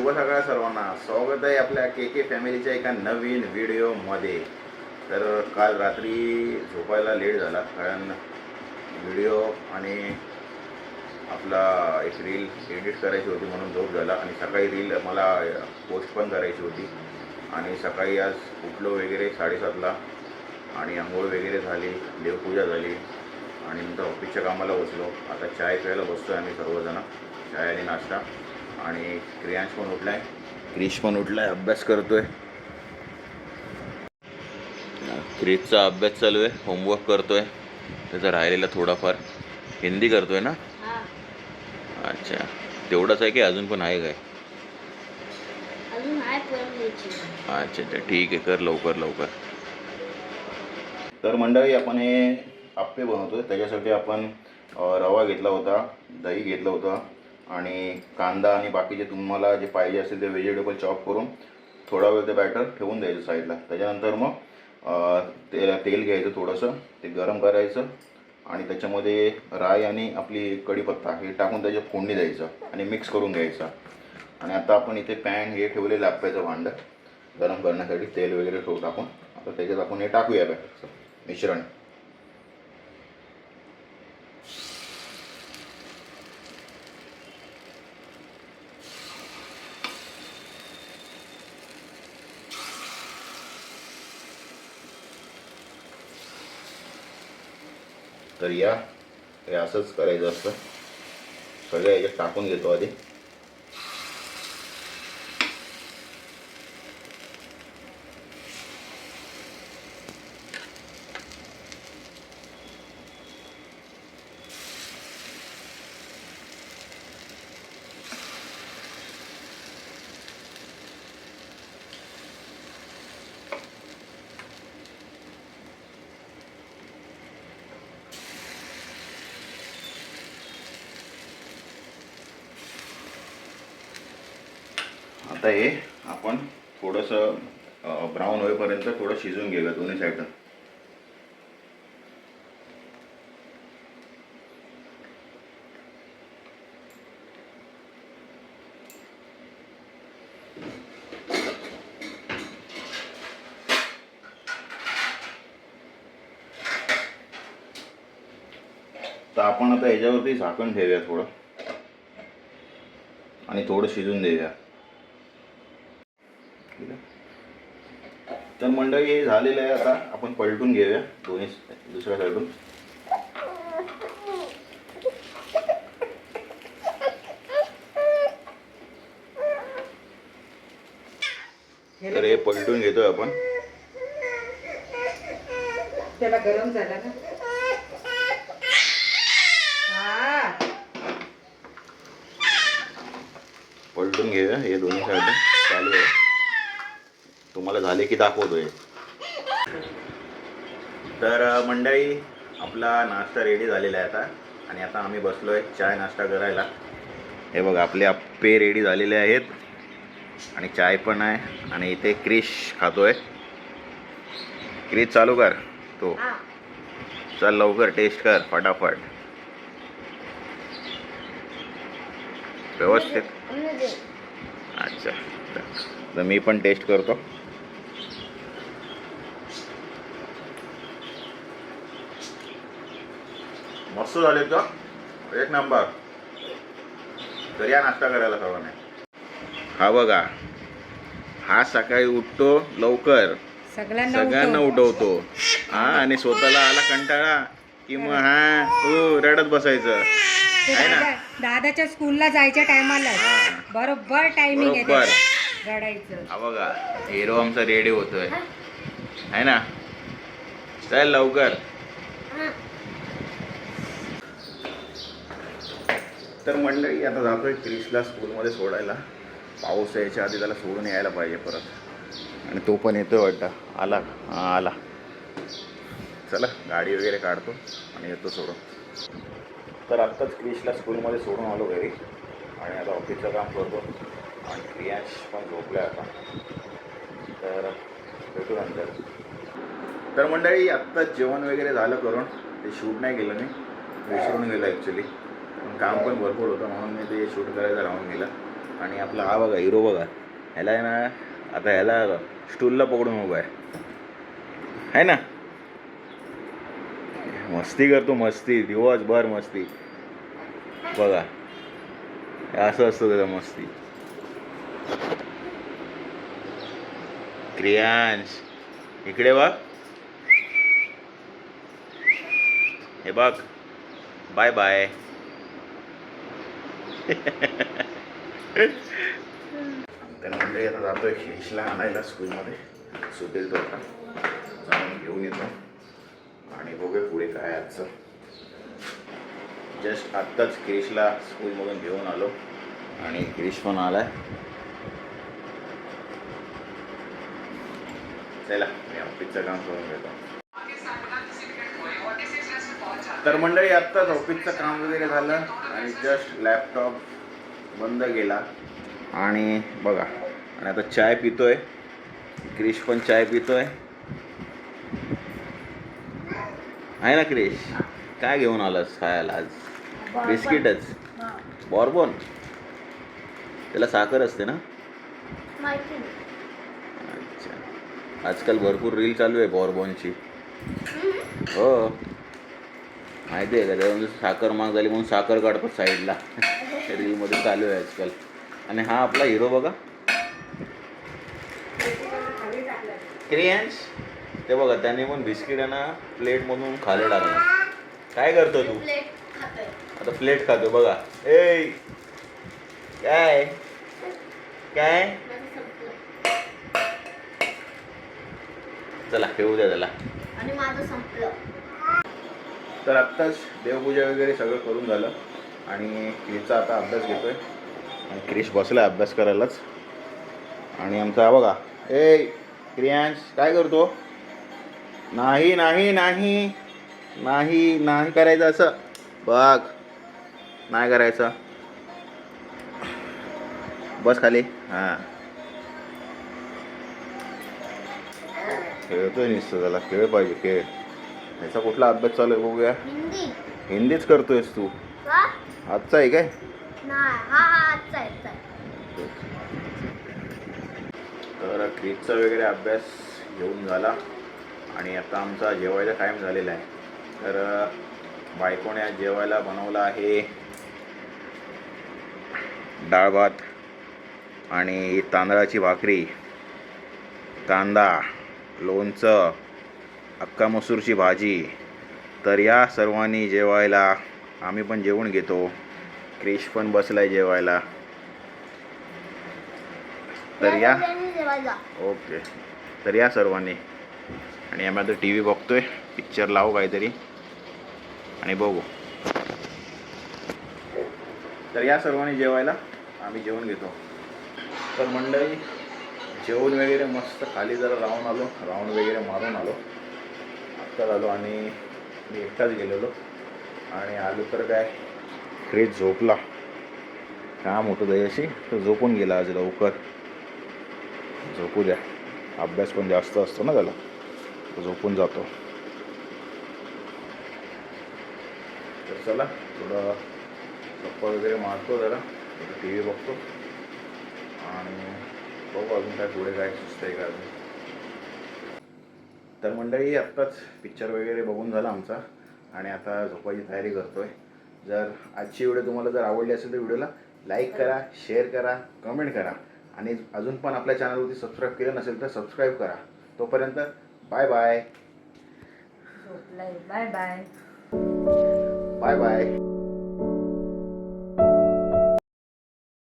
शुभ सकाळ सर्वांना. स्वागत आहे आपल्या के के फॅमिलीच्या एका नवीन व्हिडिओमध्ये. तर काल रात्री झोपायला लेट झाला, कारण व्हिडिओ आणि आपला एक रील एडिट करायची होती म्हणून झोप झाला. आणि सकाळी रील मला पोस्ट पण करायची होती. आणि सकाळी आज उठलो वगैरे 7:30ला आणि आंघोळ वगैरे झाली, देवपूजा झाली आणि नंतर ऑफिसच्या कामाला बसलो. आता चाय प्यायला बसतो आहे आम्ही सर्वजण, चाय आणि नाश्ता. आणि क्रियांश पण उठलाय, क्रिश पण उठलाय, अभ्यास करतोय. क्रिशचा अभ्यास चालू आहे, होमवर्क करतोय त्याचा राहिलेला थोडाफार. हिंदी करतोय ना? अच्छा, तेवढंच आहे की अजून पण आहे काय? अच्छा अच्छा, ठीक आहे, कर लवकर लवकर. तर मंडळी, आपण हे आप्पे बनवतोय. त्याच्यासाठी आपण रवा घेतला होता, दही घेतलं होतं आणि कांदा आणि बाकीचे तुम्हाला जे पाहिजे असेल ते व्हेजिटेबल चॉप करून थोडा वेळ ते बॅटर ठेवून द्यायचं साईडला. त्याच्यानंतर मग तेल घ्यायचं, थोडंसं ते गरम करायचं आणि त्याच्यामध्ये राई आणि आपली कढीपत्ता हे टाकून त्याच्यात फोडणी द्यायचं आणि मिक्स करून घ्यायचं. आणि आता आपण इथे पॅन हे ठेवलेलं आप्प्याचं भांडं गरम करण्यासाठी, तेल वगैरे टाकून. आता त्याच्यात आपण हे टाकूया बॅटरचं मिश्रण. तर या हे असंच करायचं असतं, सगळं याच्यात टाकून घेतो आधी. आता हे आपण थोडंसं ब्राऊन होईपर्यंत थोडं शिजवून घेऊया दोन्ही साईडनं. तर आपण आता याच्यावरती झाकण ठेवूया थोडं आणि थोडं शिजून देऊया. तर मंडळी, हे झालेलं आहे. आता आपण पलटून घेऊया दोन्ही दुसऱ्या साईडून. तर हे पलटून घेतोय आपण. त्याला गरम झाला ना. पलटून घेऊया, हे दोन्ही साईड चालू आहे. तुम्हाला झाले की दाखवतोय. तर मंडळी, आपला नाश्ता रेडी झालेला आहे आता. आणि आता आम्ही बसलोय चाय नाश्ता करायला. हे बघा, आपले आप्पे रेडी झालेले आहेत आणि चाय पण आहे. आणि इथे क्रिश खातोय. क्रिश चालू कर तो, चल लवकर टेस्ट कर फटाफट, व्यवस्थित. अच्छा, तर मी पण टेस्ट करतो. मस्त झाले का? एक नंबर. तर या नाश्ता करायला सर्वांनी. हा बघा, हा सकाळी उठतो लवकर, सगळ्यांना उठवतो. हा, आणि स्वतःला आला कंटाळा की मग तू रडत बसायचं आहे ना. दादाच्या स्कूलला जायच्या टायमाला बरोबर टायमिंग आहे रडायचं. हा बघा, हिरो आमचा रेडी होतोय आहे ना. चल लवकर. तर मंडळी, आता जातोय क्रिशला स्कूलमध्ये सोडायला. पाऊस यायच्या आधी त्याला सोडून यायला पाहिजे परत. आणि तो पण येतोय वाटतं. आला, हां आला. चला गाडी वगैरे काढतो आणि येतो सोडून. तर आत्ताच क्रिशला स्कूलमध्ये सोडून आलो घरी आणि आता ऑफिसचं काम करतो. आणि क्रियांश पण झोपला आता. तर भेटू नंतर. तर मंडळी, आत्ताच जेवण वगैरे झालं करून. ते शूट नाही केलं मी, विसरून गेलो ॲक्च्युली. काम पण भरपूर होतं म्हणून मी ते शूट करायचं राहून गेलं. आणि आपला हा बघा हिरो बघा, ह्याला आहे ना आता ह्याला स्टूलला पकडून उभा आहे ना. मस्ती करतो, मस्ती दिवसभर मस्ती बघा, असं असतं त्याचं मस्ती. क्रियांश इकडे बघ, हे बघ, बाय बाय. तर म्हणजे आता जातोय क्रिशला आणायला स्कूलमध्ये, सुटेल तो आता जाऊन घेऊन येतो आणि बघूया पुढे काय आजचं. जस्ट आत्ताच क्रिशला स्कूलमधून घेऊन आलो आणि क्रिश पण आलाय. चला मी ऑफिसचं काम करून घेतो. तर मंडळी आत्ताच ऑफिसचं काम वगैरे झालं आणि जस्ट लॅपटॉप बंद केला आणि बघा, आणि आता चाय पितोय. क्रिश पण चाय पितोय आहे ना. क्रिश काय घेऊन आलास खायला आज? बिस्किटच, बॉर्बन. त्याला साखर असते ना. अच्छा, आजकाल भरपूर रील चालू आहे बॉर्बनची. हो माहिती आहे का, त्यामध्ये साखर महाग झाली म्हणून साखर काढतात साईडला. रीलमध्ये चालू आहे आजकाल. आणि हा आपला हिरो बघा क्रियांश, ते बघा त्याने पण बिस्किट आहे ना प्लेटमधून खाली टाकला. काय करतो तू आता? प्लेट खातो बघा. ए काय काय, चला खेळू द्या त्याला. आणि माझं संपलं. तर आत्ताच देवपूजा वगैरे सगळं करून झालं आणि क्रिशचा आता अभ्यास घेतोय. आणि क्रिश बसला अभ्यास करायलाच. आणि आमचा हा बघा, ए क्रियांश काय करतो? नाही नाही नाही नाही नाही करायचं असं बघ, नाही करायचं. बस खाली. हां खेळतोय नुसतं, त्याला खेळ पाहिजे, खेळ. ह्याचा कुठला अभ्यास चालू आहे बघूया. हिंदी. हिंदीच करतोयस तू? का? आजचा आहे काय? नाही, हा आजचा आहे. तर क्रिशचा वगैरे अभ्यास घेऊन झाला आणि आता आमचा जेवायचा टाईम झालेला आहे. तर बायकोने आज जेवायला बनवलं आहे डाळ भात आणि तांदळाची भाकरी, कांदा, लोणचं, अख्खा मसूरची भाजी. तर या सर्वांनी जेवायला, आम्ही पण जेवण घेतो. क्रिश पण बसलाय जेवायला. तर या, ओके. तर या सर्वांनी. आणि आम्ही आता टी व्ही बघतोय, पिक्चर लावू काहीतरी आणि बघू. तर या सर्वांनी जेवायला, आम्ही जेवण घेतो. तर मंडळी जेवण वगैरे मस्त खाली जरा राऊंड वगैरे मारून आलो. आत्ताच आलो आणि मी एकटाच गेलेलो आणि आलो तर काय क्रिश झोपला. काम होतं दयाशी, तर झोपून गेला आज लवकर. झोपू द्या, अभ्यास पण जास्त असतो ना त्याला, तो झोपून जातो. तर चला थोडं गप्पा वगैरे मारतो, जरा थोडं टी व्ही बघतो आणि बघू अजून काय पुढे काय सुचतंय का अजून. तर मंडळी आत्ताच पिक्चर वगैरे बघून झाला आमचा आणि आता झोपायची तयारी करतोय. जर आजची व्हिडिओ तुम्हाला जर आवडली असेल तर व्हिडिओला लाईक करा, शेअर करा, कमेंट करा आणि अजून पण आपल्या चॅनलवरती सबस्क्राईब केलं नसेल तर सबस्क्राईब करा. तोपर्यंत bye bye. Bye bye. Bye bye.